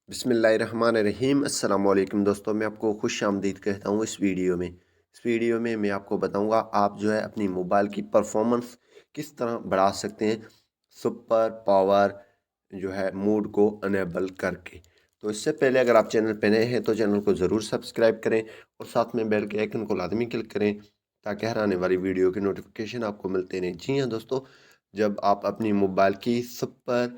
बिस्मिल्लाहिर्रहमानिर्रहीम। अस्सलाम वालेकुम दोस्तों, मैं आपको खुश आमदीद कहता हूँ इस वीडियो में मैं आपको बताऊँगा आप जो है अपनी मोबाइल की परफॉर्मेंस किस तरह बढ़ा सकते हैं सुपर पावर जो है मोड को अनेबल करके। तो इससे पहले अगर आप चैनल पे नए हैं तो चैनल को ज़रूर सब्सक्राइब करें और साथ में बेल के आइकन को लाजमी क्लिक करें ताकि हर आने वाली वीडियो के नोटिफिकेशन आपको मिलते रहें। जी हाँ दोस्तों, जब आप अपनी मोबाइल की सुपर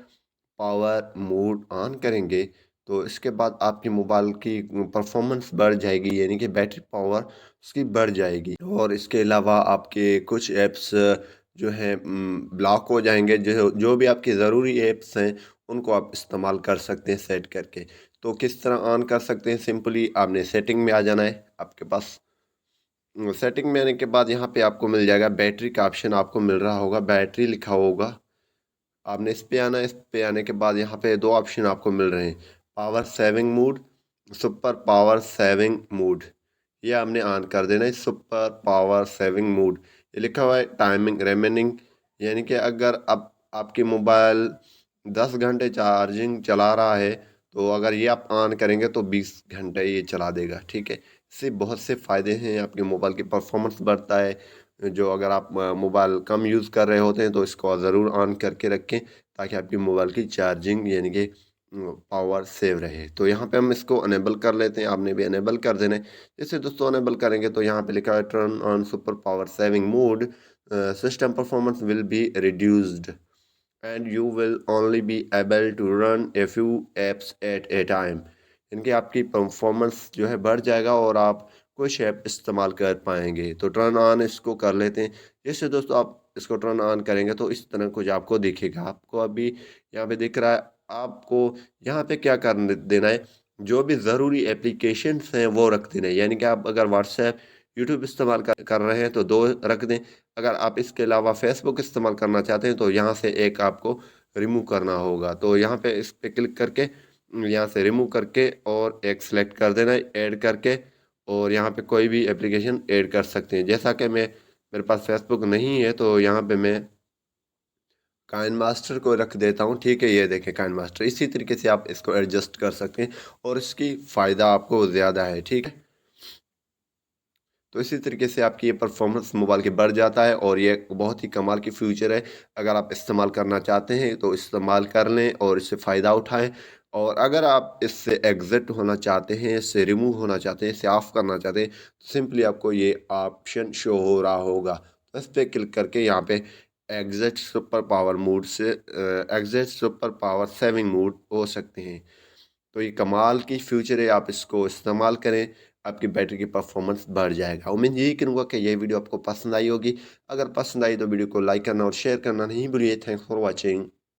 पावर मोड ऑन करेंगे तो इसके बाद आपकी मोबाइल की परफॉर्मेंस बढ़ जाएगी, यानी कि बैटरी पावर उसकी बढ़ जाएगी। और इसके अलावा आपके कुछ ऐप्स जो हैं ब्लॉक हो जाएंगे। जो जो भी आपकी ज़रूरी ऐप्स हैं उनको आप इस्तेमाल कर सकते हैं सेट करके। तो किस तरह ऑन कर सकते हैं? सिंपली आपने सेटिंग में आ जाना है। आपके पास सेटिंग में आने के बाद यहाँ पे आपको मिल जाएगा बैटरी का ऑप्शन, आपको मिल रहा होगा, बैटरी लिखा होगा। आपने इस पे आना है। इस पे आने के बाद यहाँ पे दो ऑप्शन आपको मिल रहे हैं, power saving mode, super power saving mode. ये आपने ऑन कर देना है, सुपर पावर सेविंग मोड। ये लिखा हुआ है टाइमिंग रिमेनिंग, यानी कि अगर अब आपकी मोबाइल 10 घंटे चार्जिंग चला रहा है तो अगर ये आप ऑन करेंगे तो 20 घंटे ये चला देगा। ठीक है, इससे बहुत से फ़ायदे हैं, आपके मोबाइल की परफॉर्मेंस बढ़ता है। जो अगर आप मोबाइल कम यूज़ कर रहे होते हैं तो इसको ज़रूर ऑन करके रखें ताकि आपकी मोबाइल की चार्जिंग यानी कि पावर सेव रहे। तो यहाँ पे हम इसको अनेबल कर लेते हैं, आपने भी अनेबल कर देना है। जैसे दोस्तों अनेबल करेंगे तो यहाँ पे लिखा है turn on super power saving mode, system performance will be reduced and you will only be able to run a few apps at a time. इनकी आपकी परफॉर्मेंस जो है बढ़ जाएगा और आप कुछ ऐप इस्तेमाल कर पाएंगे। तो टर्न ऑन इसको कर लेते हैं। जैसे दोस्तों आप इसको टर्न ऑन करेंगे तो इस तरह कुछ आपको दिखेगा। आपको अभी यहाँ पे दिख रहा है। आपको यहाँ पे क्या कर देना है, जो भी ज़रूरी एप्लीकेशंस हैं वो रख देना है। यानी कि आप अगर व्हाट्सएप यूट्यूब इस्तेमाल कर रहे हैं तो दो रख दें। अगर आप इसके अलावा फेसबुक इस्तेमाल करना चाहते हैं तो यहाँ से एक आपको रिमूव करना होगा। तो यहाँ पे इस पे क्लिक करके यहाँ से रिमूव करके और एक सेलेक्ट कर देना है ऐड करके, और यहाँ पे कोई भी एप्लीकेशन ऐड कर सकते हैं। जैसा कि मेरे पास फेसबुक नहीं है तो यहाँ पे मैं काइन मास्टर को रख देता हूँ। ठीक है, ये देखें काइन मास्टर। इसी तरीके से आप इसको एडजस्ट कर सकते हैं और इसकी फ़ायदा आपको ज़्यादा है। ठीक है, तो इसी तरीके से आपकी ये परफॉर्मेंस मोबाइल की बढ़ जाता है और ये बहुत ही कमाल की फ्यूचर है। अगर आप इस्तेमाल करना चाहते हैं तो इस्तेमाल कर लें और इससे फ़ायदा उठाएं। और अगर आप इससे एग्ज़िट होना चाहते हैं, इससे रिमूव होना चाहते हैं, इससे ऑफ़ करना चाहते हैं, तो सिंपली आपको ये ऑप्शन शो हो रहा होगा। तो इस पर क्लिक करके यहाँ पे एग्ज़िट सुपर पावर मोड से exit super power saving mode हो सकते हैं। तो ये कमाल की फ्यूचर है, आप इसको इस्तेमाल करें, आपकी बैटरी की परफॉर्मेंस बढ़ जाएगा। उम्मीद यही करूँगा कि ये वीडियो आपको पसंद आई होगी। अगर पसंद आई तो वीडियो को लाइक करना और शेयर करना नहीं भूलिए। Thanks for watching.